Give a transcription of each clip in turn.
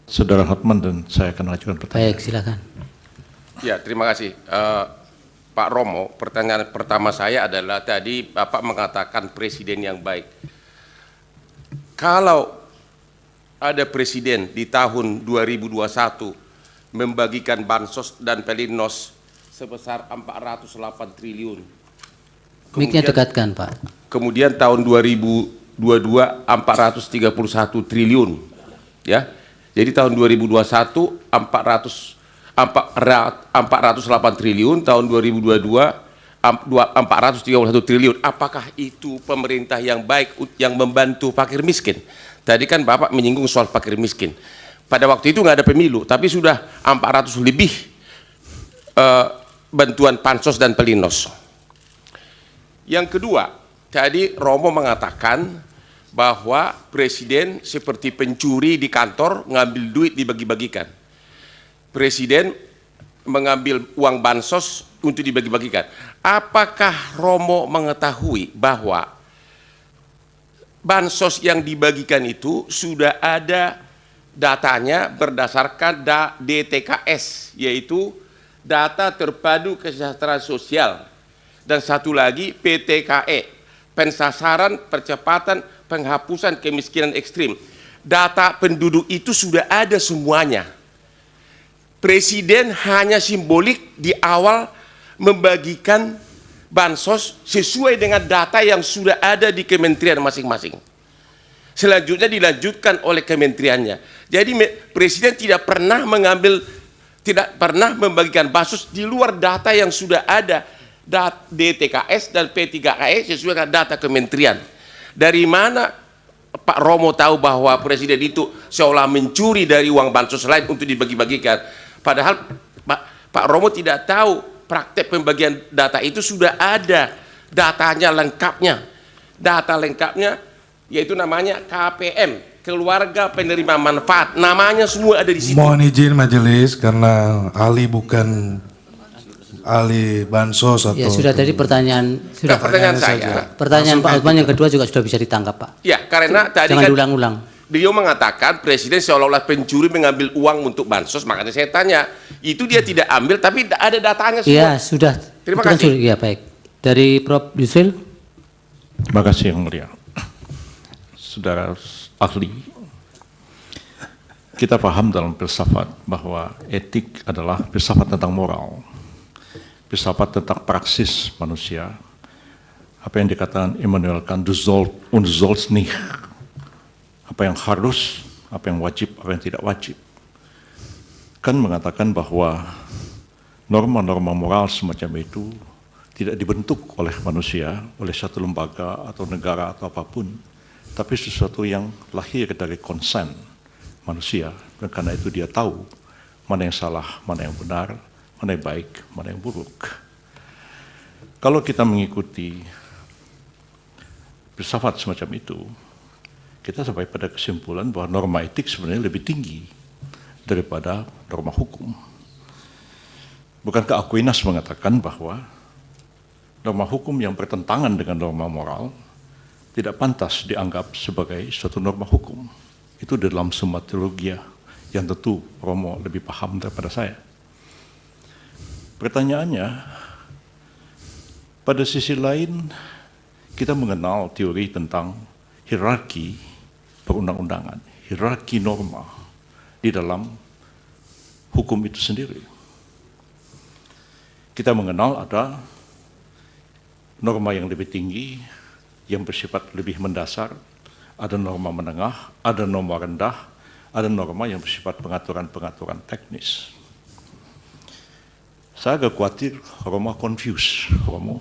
Saudara Hotman dan saya akan ajukan pertanyaan. Baik, silakan. Ya, terima kasih. Pak Romo, pertanyaan pertama saya adalah tadi Bapak mengatakan presiden yang baik. Kalau ada presiden di tahun 2021 membagikan bansos dan pelinsos sebesar 408 triliun. Mic-nya dekatkan, Pak. Kemudian tahun 2022 431 triliun. Ya. Jadi tahun 2021 408 triliun, tahun 2022 431 triliun. Apakah itu pemerintah yang baik yang membantu fakir miskin? Tadi kan Bapak menyinggung soal fakir miskin. Pada waktu itu nggak ada pemilu, tapi sudah 400 lebih bantuan pansos dan pelinsos. Yang kedua, tadi Romo mengatakan bahwa presiden seperti pencuri di kantor ngambil duit dibagi-bagikan. Presiden mengambil uang bansos untuk dibagi-bagikan. Apakah Romo mengetahui bahwa bansos yang dibagikan itu sudah ada datanya berdasarkan DTKS, yaitu data terpadu kesejahteraan sosial, dan satu lagi PTKE, pensasaran percepatan penghapusan kemiskinan ekstrim. Data penduduk itu sudah ada semuanya. Presiden hanya simbolik di awal membagikan bansos sesuai dengan data yang sudah ada di kementerian masing-masing. Selanjutnya dilanjutkan oleh kementeriannya. Jadi presiden tidak pernah membagikan bansos di luar data yang sudah ada, DTKS dan P3KE sesuai dengan data kementerian. Dari mana Pak Romo tahu bahwa presiden itu seolah mencuri dari uang bansos lain untuk dibagi-bagikan? Padahal Pak Romo tidak tahu praktek pembagian data itu sudah ada datanya lengkapnya. Data lengkapnya yaitu namanya KPM, keluarga penerima manfaat. Namanya semua ada di situ. Mohon izin majelis karena ahli bukan ahli bansos atau... Ya, sudah tadi pertanyaan, sudah pertanyaan saya. Pertanyaan Pak Hotman yang kedua juga sudah bisa ditangkap, Pak. Ya, karena tadi jangan kan diulang-ulang. Beliau mengatakan presiden seolah-olah pencuri mengambil uang untuk bansos, makanya saya tanya, itu dia tidak ambil tapi ada datanya semua. Iya, sudah. Terima Itu kan kasih. Ya, baik. Dari Prof. Yusril. Terima kasih Yang Mulia. Saudara ahli, kita paham dalam filsafat bahwa etik adalah filsafat tentang moral, filsafat tentang praksis manusia. Apa yang dikatakan Immanuel Kant, du sollst nicht, apa yang harus, apa yang wajib, apa yang tidak wajib. Kan mengatakan bahwa norma-norma moral semacam itu tidak dibentuk oleh manusia, oleh satu lembaga atau negara atau apapun, tapi sesuatu yang lahir dari konsen manusia, dan karena itu dia tahu mana yang salah, mana yang benar, mana yang baik, mana yang buruk. Kalau kita mengikuti filsafat semacam itu, kita sampai pada kesimpulan bahwa norma etik sebenarnya lebih tinggi daripada norma hukum. Bukankah Aquinas mengatakan bahwa norma hukum yang bertentangan dengan norma moral tidak pantas dianggap sebagai suatu norma hukum? Itu dalam semua teologi yang tentu Romo lebih paham daripada saya. Pertanyaannya, pada sisi lain kita mengenal teori tentang hierarki perundang-undangan, hierarki norma di dalam hukum itu sendiri. Kita mengenal ada norma yang lebih tinggi, yang bersifat lebih mendasar, ada norma menengah, ada norma rendah, ada norma yang bersifat pengaturan-pengaturan teknis. Saya agak khawatir Romo confuse, Romo,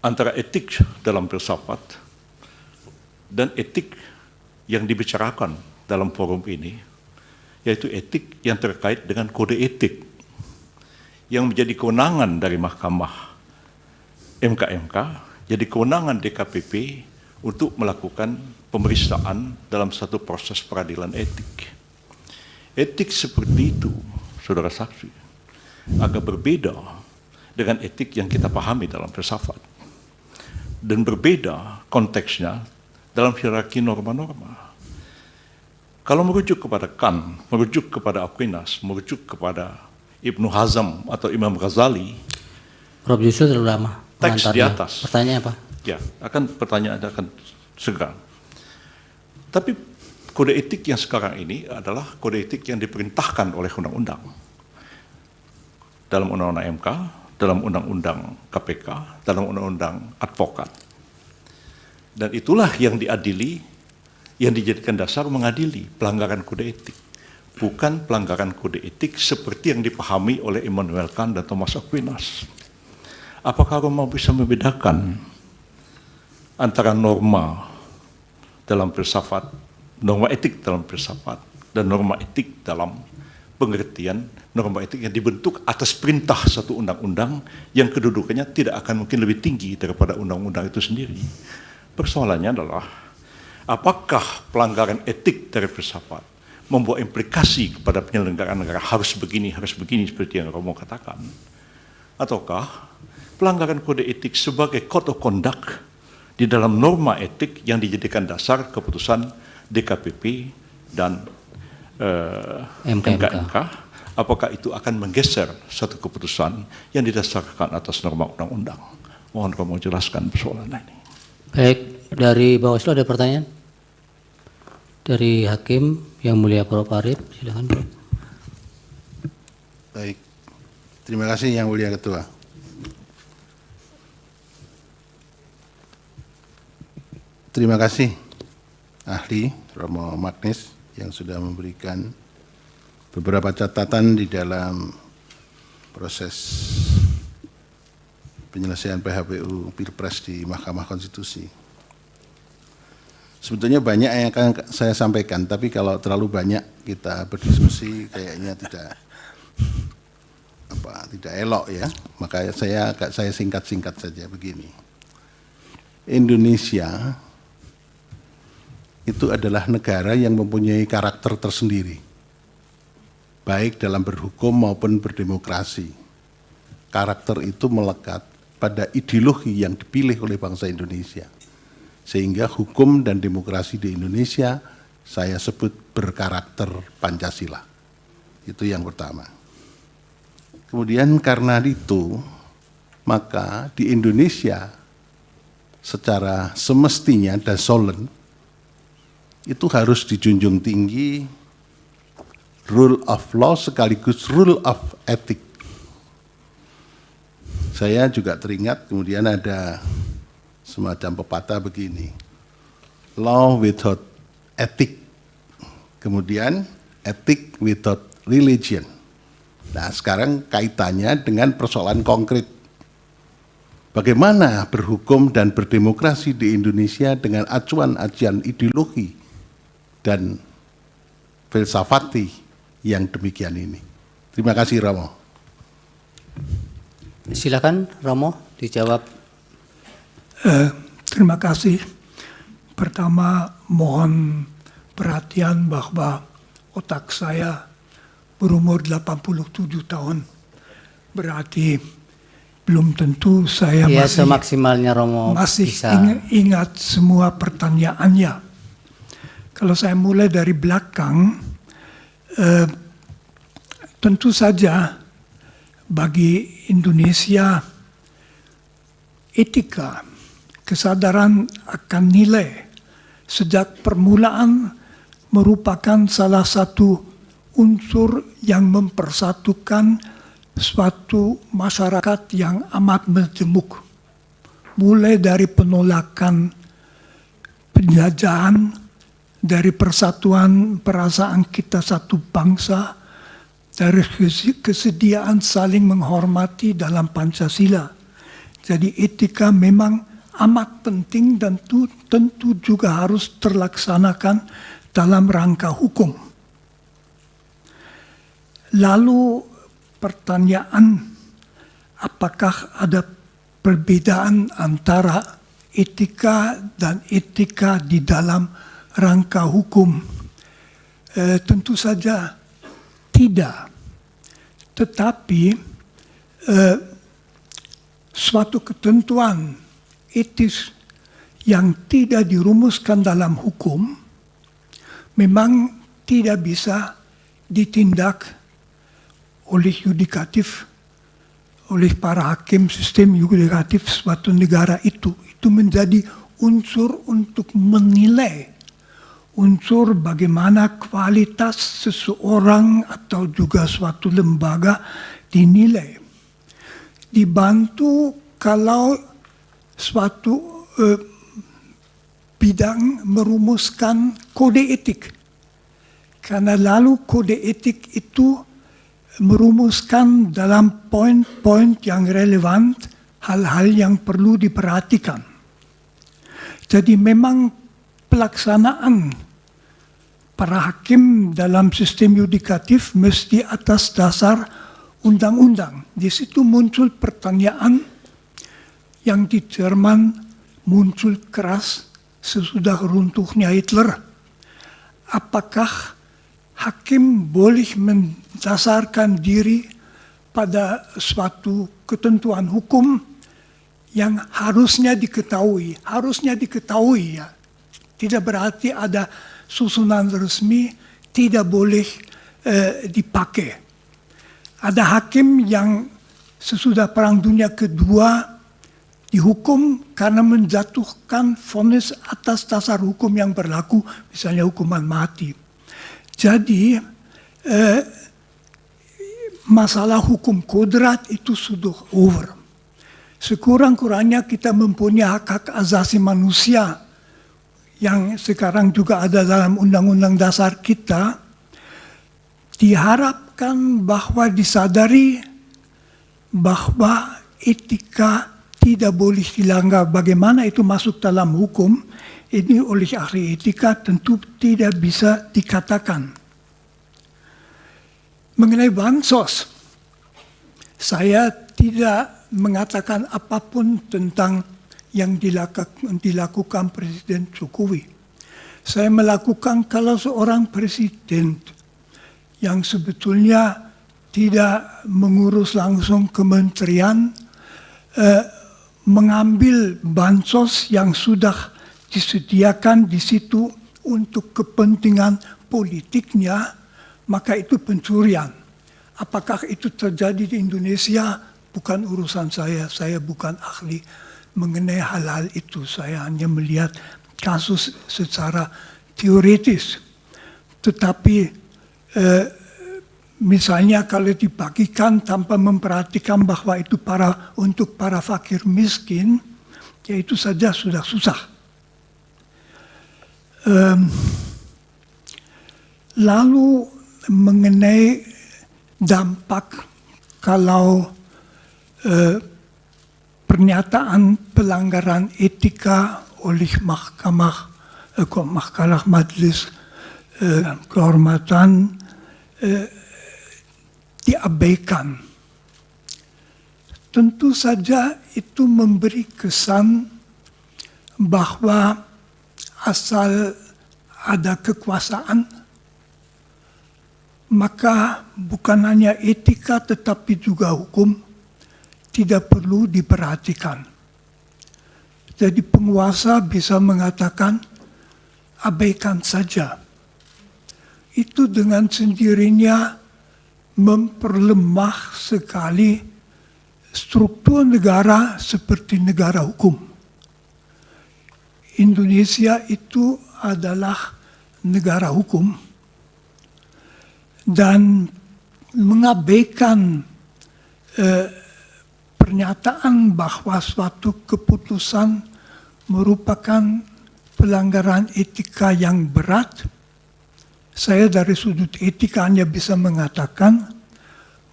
antara etik dalam filsafat dan etik yang dibicarakan dalam forum ini, yaitu etik yang terkait dengan kode etik yang menjadi kewenangan dari Mahkamah MK, jadi kewenangan DKPP untuk melakukan pemeriksaan dalam satu proses peradilan etik. Etik seperti itu, saudara saksi, agak berbeda dengan etik yang kita pahami dalam filsafat, dan berbeda konteksnya dalam hierarki norma-norma. Kalau merujuk kepada Kant, merujuk kepada Aquinas, merujuk kepada Ibnu Hazm atau Imam Ghazali, Prof. Yusril terlalu lama teks di mengantarnya. atas. Pertanyaannya apa? Ya, pertanyaan akan segera. Tapi kode etik yang sekarang ini adalah kode etik yang diperintahkan oleh undang-undang. Dalam undang-undang MK, dalam undang-undang KPK, dalam undang-undang advokat. Dan itulah yang diadili, yang dijadikan dasar mengadili pelanggaran kode etik. Bukan pelanggaran kode etik seperti yang dipahami oleh Immanuel Kant dan Thomas Aquinas. Apakah Roma bisa membedakan antara norma dalam filsafat, norma etik dalam filsafat, dan norma etik dalam pengertian norma etik yang dibentuk atas perintah satu undang-undang yang kedudukannya tidak akan mungkin lebih tinggi daripada undang-undang itu sendiri. Persoalannya adalah apakah pelanggaran etik dari filsafat membawa implikasi kepada penyelenggaraan negara harus begini seperti yang Romo katakan, ataukah pelanggaran kode etik sebagai code of conduct di dalam norma etik yang dijadikan dasar keputusan DKPP dan MKMK, apakah itu akan menggeser satu keputusan yang didasarkan atas norma undang-undang? Mohon Romo jelaskan persoalan ini. Baik, dari Bawaslu ada pertanyaan? Dari Hakim yang mulia Prof. Arief, silakan Prof. Baik, terima kasih Yang Mulia Ketua. Terima kasih ahli Romo Magnis yang sudah memberikan beberapa catatan di dalam proses penyelesaian PHPU Pilpres di Mahkamah Konstitusi. Sebetulnya banyak yang akan saya sampaikan, tapi kalau terlalu banyak kita berdiskusi kayaknya tidak elok ya. Maka saya singkat-singkat saja begini. Indonesia itu adalah negara yang mempunyai karakter tersendiri, baik dalam berhukum maupun berdemokrasi. Karakter itu melekat pada ideologi yang dipilih oleh bangsa Indonesia. Sehingga hukum dan demokrasi di Indonesia saya sebut berkarakter Pancasila. Itu yang pertama. Kemudian karena itu, maka di Indonesia secara semestinya dan solen itu harus dijunjung tinggi rule of law sekaligus rule of ethic. Saya juga teringat kemudian ada semacam pepatah begini, law without ethic, kemudian ethic without religion. Nah sekarang kaitannya dengan persoalan konkret. Bagaimana berhukum dan berdemokrasi di Indonesia dengan acuan-acuan ideologi dan filsafati yang demikian ini. Terima kasih Romo. Silakan Romo dijawab. Terima kasih. Pertama mohon perhatian bahwa otak saya berumur 87 tahun. Berarti belum tentu saya Ya, semaksimalnya Romo masih bisa. ingat semua pertanyaannya. Kalau saya mulai dari belakang, tentu saja bagi Indonesia etika, kesadaran akan nilai sejak permulaan merupakan salah satu unsur yang mempersatukan suatu masyarakat yang amat majemuk. Mulai dari penolakan penjajahan, dari persatuan perasaan kita satu bangsa, dari kesediaan saling menghormati dalam Pancasila. Jadi etika memang amat penting dan tentu juga harus terlaksanakan dalam rangka hukum. Lalu pertanyaan, apakah ada perbedaan antara etika dan etika di dalam rangka hukum? Tentu saja tidak. Tetapi suatu ketentuan etis yang tidak dirumuskan dalam hukum memang tidak bisa ditindak oleh yudikatif, oleh para hakim sistem yudikatif suatu negara itu. Itu menjadi unsur untuk menilai, unsur bagaimana kualitas seseorang atau juga suatu lembaga dinilai. Dibantu kalau suatu bidang merumuskan kode etik. Karena lalu kode etik itu merumuskan dalam poin-poin yang relevan hal-hal yang perlu diperhatikan. Jadi memang pelaksanaan para hakim dalam sistem yudikatif mesti atas dasar undang-undang. Di situ muncul pertanyaan yang di Jerman muncul keras sesudah runtuhnya Hitler. Apakah hakim boleh mendasarkan diri pada suatu ketentuan hukum yang harusnya diketahui ya. Tidak berarti ada susunan resmi tidak boleh dipakai. Ada hakim yang sesudah Perang Dunia Kedua dihukum karena menjatuhkan vonis atas dasar hukum yang berlaku, misalnya hukuman mati. Jadi masalah hukum kodrat itu sudah over. Sekurang-kurangnya kita mempunyai hak-hak asasi manusia yang sekarang juga ada dalam undang-undang dasar kita. Diharapkan bahwa disadari bahwa etika tidak boleh dilanggar. Bagaimana itu masuk dalam hukum, ini oleh ahli etika tentu tidak bisa dikatakan. Mengenai bansos, saya tidak mengatakan apapun tentang yang dilakukan Presiden Jokowi. Saya melakukan kalau seorang presiden yang sebetulnya tidak mengurus langsung kementerian, mengambil bansos yang sudah disediakan di situ untuk kepentingan politiknya, maka itu pencurian. Apakah itu terjadi di Indonesia? Bukan urusan saya bukan ahli mengenai hal-hal itu. Saya hanya melihat kasus secara teoritis. Tetapi misalnya kalau dibagikan tanpa memperhatikan bahwa itu untuk para fakir miskin, ya itu saja sudah susah. Lalu mengenai dampak kalau pernyataan pelanggaran etika oleh mahkamah majelis kehormatan diabaikan. Tentu saja itu memberi kesan bahwa asal ada kekuasaan, maka bukan hanya etika tetapi juga hukum tidak perlu diperhatikan. Jadi penguasa bisa mengatakan abaikan saja. Itu dengan sendirinya memperlemah sekali struktur negara seperti negara hukum. Indonesia itu adalah negara hukum dan mengabaikan pernyataan bahwa suatu keputusan merupakan pelanggaran etika yang berat. Saya dari sudut etika hanya bisa mengatakan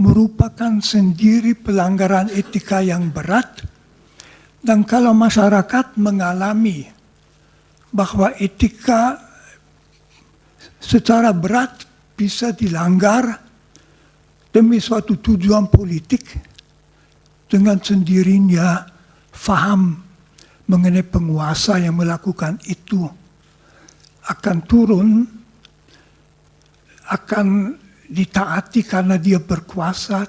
merupakan sendiri pelanggaran etika yang berat. Dan kalau masyarakat mengalami bahwa etika secara berat bisa dilanggar demi suatu tujuan politik, dengan sendirinya faham mengenai penguasa yang melakukan itu akan turun, akan ditaati karena dia berkuasa.